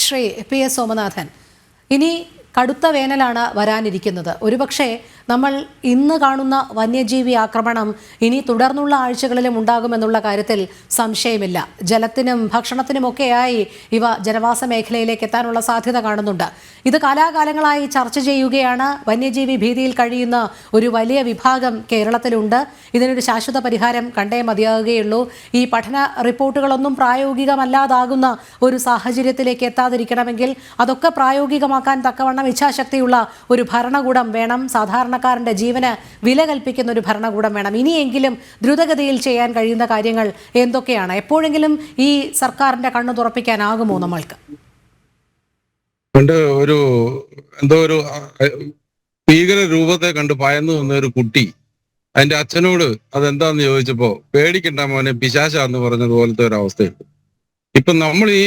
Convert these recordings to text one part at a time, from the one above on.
Shri PS Somanathan, ഇനി കടുത്ത വേനലാണ് വരാനിരിക്കുന്നത്. ഒരുപക്ഷെ നമ്മൾ ഇന്ന് കാണുന്ന വന്യജീവി ആക്രമണം ഇനി തുടർന്നുള്ള ആഴ്ചകളിലും ഉണ്ടാകുമെന്നുള്ള കാര്യത്തിൽ സംശയമില്ല. ജലത്തിനും ഭക്ഷണത്തിനുമൊക്കെയായി ഇവ ജനവാസ മേഖലയിലേക്ക് എത്താനുള്ള സാധ്യത കാണുന്നുണ്ട്. ഇത് കാലാകാലങ്ങളായി ചർച്ച ചെയ്യുകയാണ്. വന്യജീവി ഭീതിയിൽ കഴിയുന്ന ഒരു വലിയ വിഭാഗം കേരളത്തിലുണ്ട്. ഇതിനൊരു ശാശ്വത പരിഹാരം കണ്ടേ മതിയാകുകയുള്ളൂ. ഈ പഠന റിപ്പോർട്ടുകളൊന്നും പ്രായോഗികമല്ലാതാകുന്ന ഒരു സാഹചര്യത്തിലേക്ക് എത്താതിരിക്കണമെങ്കിൽ അതൊക്കെ പ്രായോഗികമാക്കാൻ തക്കവണ്ണം ഇച്ഛാശക്തിയുള്ള ഒരു ഭരണകൂടം വേണം. സാധാരണക്കാരന്റെ ജീവന് വില കൽപ്പിക്കുന്ന ഒരു ഭരണകൂടം വേണം. ഇനിയെങ്കിലും ദ്രുതഗതിയിൽ ചെയ്യാൻ കഴിയുന്ന കാര്യങ്ങൾ എന്തൊക്കെയാണ്? എപ്പോഴെങ്കിലും ഈ സർക്കാരിന്റെ കണ്ണു തുറപ്പിക്കാനാകുമോ നമ്മൾക്ക്? ഒരു ഭീകര രൂപത്തെ കണ്ട് ഭയന്നു വന്ന ഒരു കുട്ടി അതിന്റെ അച്ഛനോട് അതെന്താന്ന് ചോദിച്ചപ്പോ പേടിക്കണ്ട മോനെ പിശാചാന്ന് പറഞ്ഞതുപോലത്തെ ഒരു അവസ്ഥയുണ്ട്. ഇപ്പൊ നമ്മൾ ഈ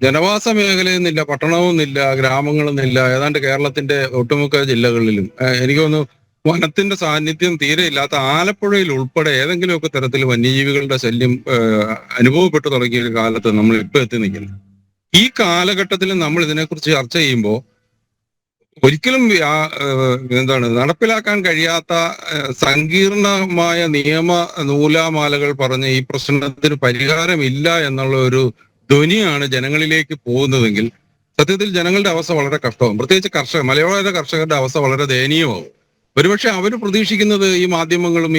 ജനവാസ മേഖലയെന്നില്ല, പട്ടണമൊന്നുമില്ല, ഗ്രാമങ്ങളൊന്നുമില്ല, ഏതാണ്ട് കേരളത്തിന്റെ ഒട്ടുമുക്ക ജില്ലകളിലും എനിക്ക് തോന്നുന്നു വനത്തിന്റെ സാന്നിധ്യം തീരെ ഇല്ലാത്ത ആലപ്പുഴയിൽ ഉൾപ്പെടെ ഏതെങ്കിലുമൊക്കെ തരത്തിൽ വന്യജീവികളുടെ ശല്യം അനുഭവപ്പെട്ടു തുടങ്ങിയ കാലത്ത് നമ്മൾ ഇപ്പൊ എത്തി നിൽക്കുന്നത്. ഈ കാലഘട്ടത്തിൽ നമ്മൾ ഇതിനെക്കുറിച്ച് ചർച്ച ചെയ്യുമ്പോൾ ഒരിക്കലും നടപ്പിലാക്കാൻ കഴിയാത്ത സങ്കീർണമായ നിയമ നൂലാമാലകൾ പറഞ്ഞ് ഈ പ്രശ്നത്തിന് പരിഹാരമില്ല എന്നുള്ള ഒരു ധ്വനിയാണ് ജനങ്ങളിലേക്ക് പോകുന്നതെങ്കിൽ സത്യത്തിൽ ജനങ്ങളുടെ അവസ്ഥ വളരെ കഷ്ടമാവും. പ്രത്യേകിച്ച് മലയോര കർഷകരുടെ അവസ്ഥ വളരെ ദയനീയമാവും. ഒരുപക്ഷെ അവർ പ്രതീക്ഷിക്കുന്നത് ഈ മാധ്യമങ്ങളും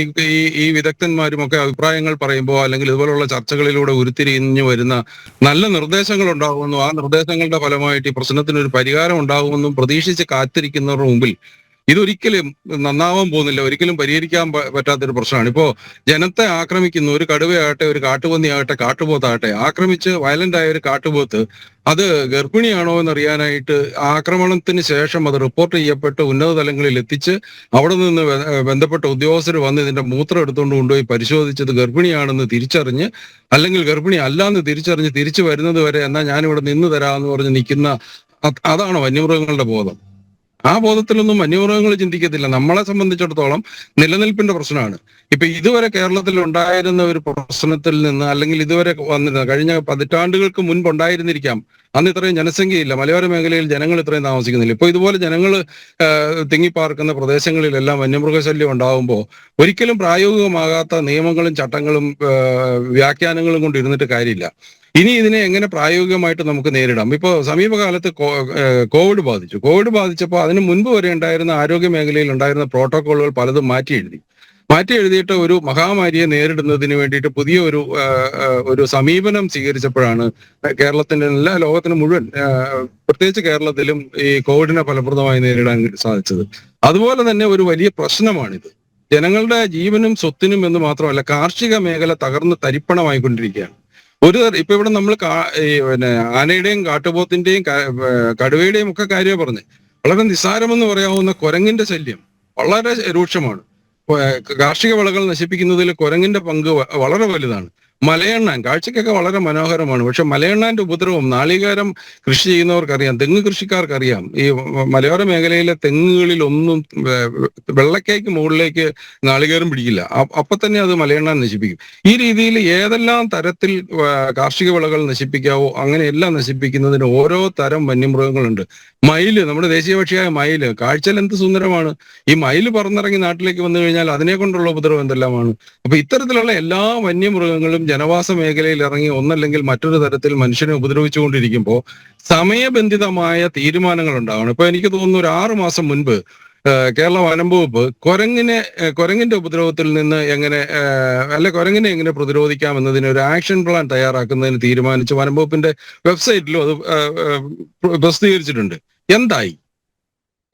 ഈ വിദഗ്ധന്മാരും ഒക്കെ അഭിപ്രായങ്ങൾ പറയുമ്പോൾ അല്ലെങ്കിൽ ഇതുപോലുള്ള ചർച്ചകളിലൂടെ ഉരുത്തിരിഞ്ഞു വരുന്ന നല്ല നിർദ്ദേശങ്ങൾ ഉണ്ടാകുമെന്നും ആ നിർദ്ദേശങ്ങളുടെ ഫലമായിട്ട് ഈ പ്രശ്നത്തിനൊരു പരിഹാരം ഉണ്ടാകുമെന്നും പ്രതീക്ഷിച്ച് കാത്തിരിക്കുന്നവരുടെ മുമ്പിൽ ഇതൊരിക്കലും നന്നാവാൻ പോകുന്നില്ല, ഒരിക്കലും പരിഹരിക്കാൻ പറ്റാത്തൊരു പ്രശ്നമാണ്. ഇപ്പോ ജനത്തെ ആക്രമിക്കുന്ന ഒരു കടുവയാകട്ടെ, ഒരു കാട്ടുപന്നിയാകട്ടെ, കാട്ടുപോത്താകട്ടെ, ആക്രമിച്ച് വയലന്റ് ആയ ഒരു കാട്ടുപോത്ത് അത് ഗർഭിണിയാണോ എന്നറിയാനായിട്ട് ആക്രമണത്തിന് ശേഷം അത് റിപ്പോർട്ട് ചെയ്യപ്പെട്ട് ഉന്നത തലങ്ങളിൽ എത്തിച്ച് അവിടെ നിന്ന് ബന്ധപ്പെട്ട ഉദ്യോഗസ്ഥർ വന്ന് ഇതിന്റെ മൂത്രം എടുത്തുകൊണ്ട് കൊണ്ടുപോയി പരിശോധിച്ചത് ഗർഭിണിയാണെന്ന് തിരിച്ചറിഞ്ഞ് അല്ലെങ്കിൽ ഗർഭിണി അല്ലാന്ന് തിരിച്ചറിഞ്ഞ് തിരിച്ചു വരുന്നത് വരെ എന്നാ ഞാനിവിടെ നിന്ന് തരാമെന്ന് പറഞ്ഞ് നിൽക്കുന്ന അതാണ് വന്യമൃഗങ്ങളുടെ ബോധം. ആ ബോധത്തിലൊന്നും വന്യമൃഗങ്ങൾ ചിന്തിക്കത്തില്ല. നമ്മളെ സംബന്ധിച്ചിടത്തോളം നിലനിൽപ്പിന്റെ പ്രശ്നമാണ്. ഇപ്പൊ ഇതുവരെ കേരളത്തിൽ ഉണ്ടായിരുന്ന ഒരു പ്രശ്നത്തിൽ നിന്ന് അല്ലെങ്കിൽ ഇതുവരെ വന്നിരുന്ന കഴിഞ്ഞ പതിറ്റാണ്ടുകൾക്ക് മുൻപ് ഉണ്ടായിരുന്നിരിക്കാം, അന്ന് ഇത്രയും ജനസംഖ്യയില്ല, മലയോര മേഖലയിൽ ജനങ്ങൾ ഇത്രയും താമസിക്കുന്നില്ല. ഇപ്പൊ ഇതുപോലെ ജനങ്ങൾ തിങ്ങിപ്പാർക്കുന്ന പ്രദേശങ്ങളിലെല്ലാം വന്യമൃഗശല്യം ഉണ്ടാകുമ്പോൾ ഒരിക്കലും പ്രായോഗികമാകാത്ത നിയമങ്ങളും ചട്ടങ്ങളും വ്യാഖ്യാനങ്ങളും കൊണ്ട് ഇരുന്നിട്ട് കാര്യമില്ല. ഇനി ഇതിനെ എങ്ങനെ പ്രായോഗികമായിട്ട് നമുക്ക് നേരിടാം? ഇപ്പോൾ സമീപകാലത്ത് കോവിഡ് ബാധിച്ചപ്പോൾ അതിന് മുൻപ് വരെ ഉണ്ടായിരുന്ന ആരോഗ്യ മേഖലയിൽ ഉണ്ടായിരുന്ന പ്രോട്ടോക്കോളുകൾ പലതും മാറ്റി എഴുതിയിട്ട് ഒരു മഹാമാരിയെ നേരിടുന്നതിന് വേണ്ടിയിട്ട് പുതിയ ഒരു സമീപനം സ്വീകരിച്ചപ്പോഴാണ് കേരളത്തിന്റെ എല്ലാ ലോകത്തിന് മുഴുവൻ പ്രത്യേകിച്ച് കേരളത്തിലും ഈ കോവിഡിനെ ഫലപ്രദമായി നേരിടാൻ സാധിച്ചത്. അതുപോലെ തന്നെ ഒരു വലിയ പ്രശ്നമാണിത്. ജനങ്ങളുടെ ജീവനും സ്വത്തിനും എന്ന് മാത്രമല്ല, കാർഷിക മേഖല തകർന്ന് തരിപ്പണമായിക്കൊണ്ടിരിക്കുകയാണ്. ഇപ്പൊ ഇവിടെ നമ്മൾ ആനയുടെയും കാട്ടുപോത്തിന്റെയും കടുവയുടെയും ഒക്കെ കാര്യം പറഞ്ഞ് വളരെ നിസ്സാരമെന്ന് പറയാവുന്ന കുരങ്ങിന്റെ ശല്യം വളരെ രൂക്ഷമാണ്. കാർഷിക വിളകൾ നശിപ്പിക്കുന്നതിൽ കുരങ്ങിന്റെ പങ്ക് വളരെ വലുതാണ്. മലയെണ്ണാൻ കാഴ്ചക്കൊക്കെ വളരെ മനോഹരമാണ്, പക്ഷെ മലയെണ്ണാന്റെ ഉപദ്രവം നാളികേരം കൃഷി ചെയ്യുന്നവർക്കറിയാം, തെങ്ങ് കൃഷിക്കാർക്കറിയാം. ഈ മലയോര മേഖലയിലെ തെങ്ങുകളിൽ ഒന്നും വെള്ളക്കേക്ക് മുകളിലേക്ക് നാളികേരം പിടിക്കില്ല, അപ്പൊ തന്നെ അത് മലയെണ്ണാൻ നശിപ്പിക്കും. ഈ രീതിയിൽ ഏതെല്ലാം തരത്തിൽ കാർഷിക വിളകൾ നശിപ്പിക്കാവോ അങ്ങനെയെല്ലാം നശിപ്പിക്കുന്നതിന് ഓരോ തരം വന്യമൃഗങ്ങളുണ്ട്. മയില്, നമ്മുടെ ദേശീയ പക്ഷിയായ മയില് കാഴ്ചയിൽ എന്ത് സുന്ദരമാണ്. ഈ മയില് പറന്നിറങ്ങി നാട്ടിലേക്ക് വന്നു കഴിഞ്ഞാൽ അതിനെ കൊണ്ടുള്ള ഉപദ്രവം എന്തെല്ലാമാണ്. അപ്പൊ ഇത്തരത്തിലുള്ള എല്ലാ വന്യമൃഗങ്ങളും ജനവാസ മേഖലയിൽ ഇറങ്ങി ഒന്നല്ലെങ്കിൽ മറ്റൊരു തരത്തിൽ മനുഷ്യനെ ഉപദ്രവിച്ചുകൊണ്ടിരിക്കുമ്പോൾ സമയബന്ധിതമായ തീരുമാനങ്ങൾ ഉണ്ടാവണം. ഇപ്പൊ എനിക്ക് തോന്നുന്നു ഒരു 6 മാസം മുൻപ് കേരള വനം വകുപ്പ് കുരങ്ങിന്റെ ഉപദ്രവത്തിൽ നിന്ന് കുരങ്ങിനെ എങ്ങനെ പ്രതിരോധിക്കാം എന്നതിന് ഒരു ആക്ഷൻ പ്ലാൻ തയ്യാറാക്കുന്നതിന് തീരുമാനിച്ച് വനം വകുപ്പിന്റെ വെബ്സൈറ്റിലും അത് പ്രസിദ്ധീകരിച്ചിട്ടുണ്ട്. എന്തായി?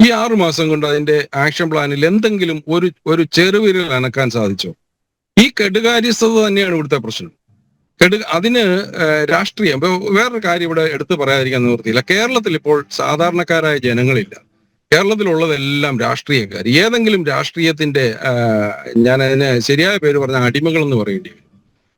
ഈ 6 മാസം കൊണ്ട് അതിന്റെ ആക്ഷൻ പ്ലാനിൽ എന്തെങ്കിലും ഒരു ചെറുവിരൽ അനക്കാൻ സാധിച്ചോ? ഈ കെടുകാര്യസ്ഥത തന്നെയാണ് ഇവിടുത്തെ പ്രശ്നം. അതിന് രാഷ്ട്രീയം. ഇപ്പൊ വേറൊരു കാര്യം ഇവിടെ എടുത്തു പറയാതിരിക്കാൻ നിവൃത്തിയില്ല. കേരളത്തിൽ ഇപ്പോൾ സാധാരണക്കാരായ ജനങ്ങളില്ല. കേരളത്തിലുള്ളതെല്ലാം രാഷ്ട്രീയക്കാർ. ഏതെങ്കിലും രാഷ്ട്രീയത്തിന്റെ ഞാൻ അതിന് ശരിയായ പേര് പറഞ്ഞ അടിമകൾ എന്ന് പറയേണ്ടി വരും.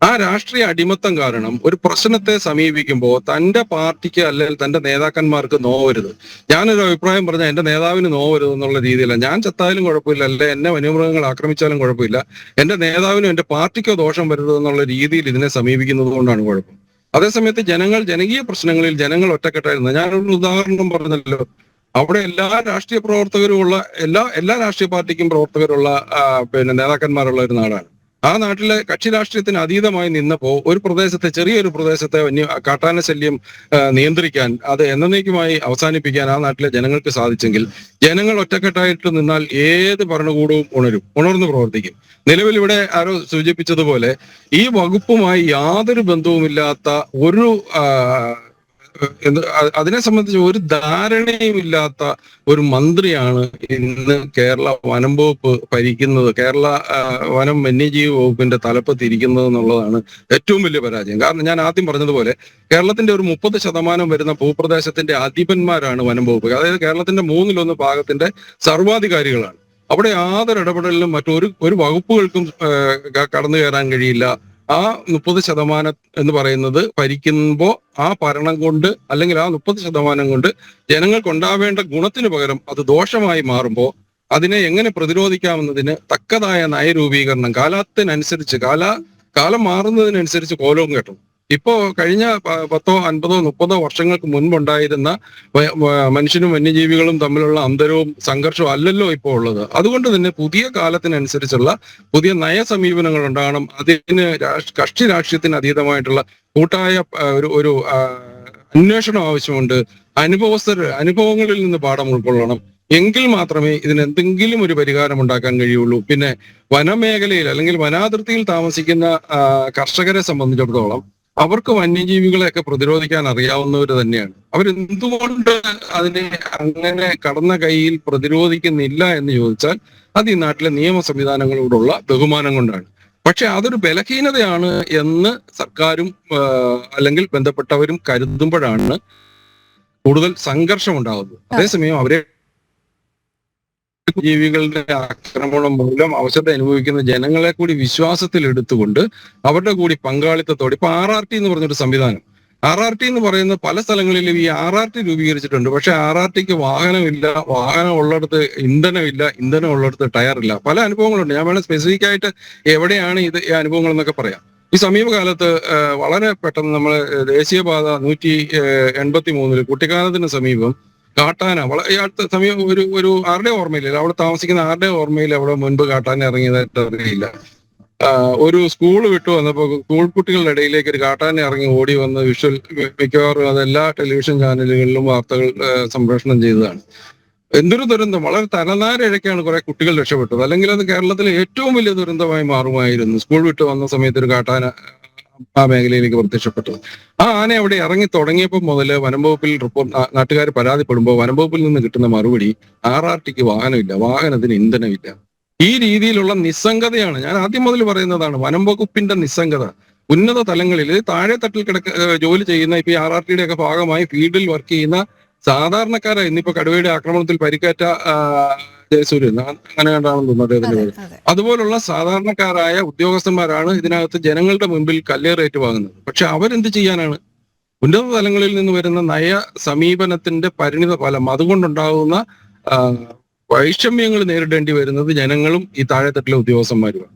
ആ രാഷ്ട്രീയ അടിമത്തം കാരണം ഒരു പ്രശ്നത്തെ സമീപിക്കുമ്പോൾ തന്റെ പാർട്ടിക്ക് അല്ലെങ്കിൽ തന്റെ നേതാക്കന്മാർക്ക് നോവരുത്. ഞാനൊരു അഭിപ്രായം പറഞ്ഞാൽ എന്റെ നേതാവിന് നോവരുത് എന്നുള്ള രീതിയിലാണ്. ഞാൻ ചത്താലും കുഴപ്പമില്ല, അല്ലെ എന്നെ വന്യമൃഗങ്ങൾ ആക്രമിച്ചാലും കുഴപ്പമില്ല, എന്റെ നേതാവിനും എന്റെ പാർട്ടിക്കോ ദോഷം വരരുത് എന്നുള്ള രീതിയിൽ ഇതിനെ സമീപിക്കുന്നത് കൊണ്ടാണ് കുഴപ്പം. അതേസമയത്ത് ജനകീയ പ്രശ്നങ്ങളിൽ ജനങ്ങൾ ഒറ്റക്കെട്ടായിരുന്നു. ഞാനൊരു ഉദാഹരണം പറഞ്ഞല്ലോ, അവിടെ എല്ലാ രാഷ്ട്രീയ പ്രവർത്തകരും ഉള്ള എല്ലാ രാഷ്ട്രീയ പാർട്ടിക്കും പ്രവർത്തകരുള്ള നേതാക്കന്മാരുള്ള ഒരു നാടാണ്. ആ നാട്ടിലെ കക്ഷി രാഷ്ട്രീയത്തിന് അതീതമായി നിന്നപ്പോ ചെറിയൊരു പ്രദേശത്തെ കാട്ടാന ശല്യം നിയന്ത്രിക്കാൻ, അത് എന്നേക്കുമായി അവസാനിപ്പിക്കാൻ ആ നാട്ടിലെ ജനങ്ങൾക്ക് സാധിച്ചെങ്കിൽ, ജനങ്ങൾ ഒറ്റക്കെട്ടായിട്ട് നിന്നാൽ ഏത് ഭരണകൂടവും ഉണർന്നു പ്രവർത്തിക്കും. നിലവിൽ ഇവിടെ ആരോ സൂചിപ്പിച്ചതുപോലെ ഈ വകുപ്പുമായി യാതൊരു ബന്ധവുമില്ലാത്ത ഒരു അതിനെ സംബന്ധിച്ച് ഒരു ധാരണയും ഇല്ലാത്ത ഒരു മന്ത്രിയാണ് ഇന്ന് കേരള വനം വകുപ്പ് ഭരിക്കുന്നത്, കേരള വനം വന്യജീവി വകുപ്പിന്റെ തലപ്പത്തിരിക്കുന്നത് എന്നുള്ളതാണ് ഏറ്റവും വലിയ പരാജയം. കാരണം ഞാൻ ആദ്യം പറഞ്ഞതുപോലെ കേരളത്തിന്റെ ഒരു 30% വരുന്ന ഭൂപ്രദേശത്തിന്റെ അധിപന്മാരാണ് വനം വകുപ്പ്. അതായത് കേരളത്തിന്റെ 1/3 ഭാഗത്തിന്റെ സർവാധികാരികളാണ്. അവിടെ യാതൊരു ഇടപെടലിലും ഒരു വകുപ്പുകൾക്കും കടന്നു കയറാൻ കഴിയില്ല. ആ 30% എന്ന് പറയുന്നത് ഭരിക്കുമ്പോൾ ആ ഭരണം കൊണ്ട്, അല്ലെങ്കിൽ ആ 30% കൊണ്ട് ജനങ്ങൾക്ക് ഉണ്ടാവേണ്ട ഗുണത്തിന് പകരം അത് ദോഷമായി മാറുമ്പോൾ അതിനെ എങ്ങനെ പ്രതിരോധിക്കാമെന്നതിന് തക്കതായ നയരൂപീകരണം കാലം മാറുന്നതിനനുസരിച്ച് കോലവും കെട്ടും. ഇപ്പോ കഴിഞ്ഞ 10, 50, 30 വർഷങ്ങൾക്ക് മുൻപുണ്ടായിരുന്ന മനുഷ്യനും വന്യജീവികളും തമ്മിലുള്ള അന്തരവും സംഘർഷവും അല്ലല്ലോ ഇപ്പോൾ ഉള്ളത്. അതുകൊണ്ട് തന്നെ പുതിയ കാലത്തിനനുസരിച്ചുള്ള പുതിയ നയ സമീപനങ്ങൾ ഉണ്ടാകണം. അതിന് കക്ഷി രാഷ്ട്രീയത്തിന് അതീതമായിട്ടുള്ള കൂട്ടായ ഒരു അന്വേഷണം ആവശ്യമുണ്ട്. അനുഭവങ്ങളിൽ നിന്ന് പാഠം ഉൾക്കൊള്ളണം. എങ്കിൽ മാത്രമേ ഇതിന് എന്തെങ്കിലും ഒരു പരിഹാരം ഉണ്ടാക്കാൻ കഴിയുള്ളൂ. പിന്നെ വനമേഖലയിൽ അല്ലെങ്കിൽ വനാതിർത്തിയിൽ താമസിക്കുന്ന കർഷകരെ സംബന്ധിച്ചിടത്തോളം അവർക്ക് വന്യജീവികളെയൊക്കെ പ്രതിരോധിക്കാൻ അറിയാവുന്നവർ തന്നെയാണ്. അവരെന്തുകൊണ്ട് അതിനെ അങ്ങനെ കടന്ന കൈയിൽ പ്രതിരോധിക്കുന്നില്ല എന്ന് ചോദിച്ചാൽ അത് ഈ നാട്ടിലെ നിയമ സംവിധാനങ്ങളോടുള്ള ബഹുമാനം കൊണ്ടാണ്. പക്ഷെ അതൊരു ബലഹീനതയാണ് എന്ന് സർക്കാരും അല്ലെങ്കിൽ ബന്ധപ്പെട്ടവരും കരുതുമ്പോഴാണ് കൂടുതൽ സംഘർഷം ഉണ്ടാകുന്നത്. അതേസമയം അവരെ ജീവികളുടെ ആക്രമണം മൂലം അവശത അനുഭവിക്കുന്ന ജനങ്ങളെ കൂടി വിശ്വാസത്തിൽ എടുത്തുകൊണ്ട് അവരുടെ കൂടി പങ്കാളിത്തത്തോടെ ഇപ്പൊ RRT എന്ന് പറഞ്ഞൊരു സംവിധാനം, RRT എന്ന് പറയുന്ന പല സ്ഥലങ്ങളിലും ഈ RRT രൂപീകരിച്ചിട്ടുണ്ട്. പക്ഷെ RRTക്ക് വാഹനമില്ല, വാഹനം ഉള്ളിടത്ത് ഇന്ധനമില്ല, ഇന്ധനം ഉള്ളിടത്ത് ടയറില്ല. പല അനുഭവങ്ങളുണ്ട്. ഞാൻ വേണം സ്പെസിഫിക് ആയിട്ട് എവിടെയാണ് ഈ അനുഭവങ്ങൾ എന്നൊക്കെ പറയാം. ഈ സമീപകാലത്ത് വളരെ പെട്ടെന്ന് നമ്മൾ ദേശീയപാത 183 കുട്ടിക്കാനത്തിന് സമീപം കാട്ടാന ഈ അടുത്ത സമയം ഒരു ആരുടെ ഓർമ്മയില്ല, അവിടെ താമസിക്കുന്ന ആരുടെ ഓർമ്മയിൽ അവിടെ മുൻപ് കാട്ടാന ഇറങ്ങിയതായിട്ട് അറിയില്ല. ഒരു സ്കൂൾ വിട്ടു വന്നപ്പോൾ സ്കൂൾ കുട്ടികളുടെ ഇടയിലേക്ക് ഒരു കാട്ടാന ഇറങ്ങി ഓടി വന്ന് മിക്കവാറും അതെല്ലാ ടെലിവിഷൻ ചാനലുകളിലും വാർത്തകൾ സംപ്രേഷണം ചെയ്തതാണ്. എന്തൊരു ദുരന്തം! വളരെ തലനാരിഴയ്ക്കാണ് കുറെ കുട്ടികൾ രക്ഷപ്പെട്ടത്. അല്ലെങ്കിൽ അത് കേരളത്തിലെ ഏറ്റവും വലിയ ദുരന്തമായി മാറുമായിരുന്നു. സ്കൂൾ വിട്ട് വന്ന സമയത്ത് ഒരു കാട്ടാന ആ മേഖലയിലേക്ക് പ്രത്യക്ഷപ്പെട്ടത്. ആ ആന അവിടെ ഇറങ്ങി തുടങ്ങിയപ്പോൾ മുതൽ വനം വകുപ്പിൽ നാട്ടുകാർ പരാതിപ്പെടുമ്പോൾ വനം വകുപ്പിൽ നിന്ന് കിട്ടുന്ന മറുപടി RRTക്ക് വാഹനമില്ല, വാഹനത്തിന് ഇന്ധനമില്ല. ഈ രീതിയിലുള്ള നിസ്സംഗതയാണ് ഞാൻ ആദ്യം മുതൽ പറയുന്നതാണ്. വനം വകുപ്പിന്റെ നിസ്സംഗത ഉന്നത തലങ്ങളിൽ താഴെ തട്ടിൽ ജോലി ചെയ്യുന്ന ഇപ്പൊ ഈ RRTയുടെ ഒക്കെ ഭാഗമായി ഫീൽഡിൽ വർക്ക് ചെയ്യുന്ന സാധാരണക്കാരായി ഇന്നിപ്പോ കടുവയുടെ ആക്രമണത്തിൽ പരിക്കേറ്റ ജയസൂര്യൻ അങ്ങനെ കണ്ടാണെന്ന് തോന്നുന്നത്. അതുപോലുള്ള സാധാരണക്കാരായ ഉദ്യോഗസ്ഥന്മാരാണ് ഇതിനകത്ത് ജനങ്ങളുടെ മുൻപിൽ കല്ലേറേറ്റ് വാങ്ങുന്നത്. പക്ഷെ അവരെന്ത് ചെയ്യാനാണ്? ഉന്നത തലങ്ങളിൽ നിന്ന് വരുന്ന നയ സമീപനത്തിന്റെ പരിണിത ഫലം, അതുകൊണ്ടുണ്ടാകുന്ന വൈഷമ്യങ്ങൾ നേരിടേണ്ടി വരുന്നത് ജനങ്ങളും ഈ താഴെത്തട്ടിലെ ഉദ്യോഗസ്ഥന്മാരുമാണ്.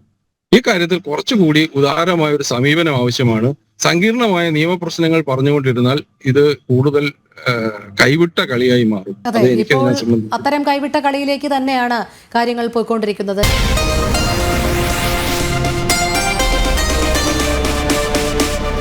ഈ കാര്യത്തിൽ കുറച്ചുകൂടി ഉദാരമായ ഒരു സമീപനം ആവശ്യമാണ്. സങ്കീർണമായ നിയമപ്രശ്നങ്ങൾ പറഞ്ഞുകൊണ്ടിരുന്നാൽ ഇത് കൂടുതൽ കൈവിട്ട കളിയായി മാറും. അത്തരം കൈവിട്ട കളിയിലേക്ക് തന്നെയാണ് കാര്യങ്ങൾ പോയിക്കൊണ്ടിരിക്കുന്നത്.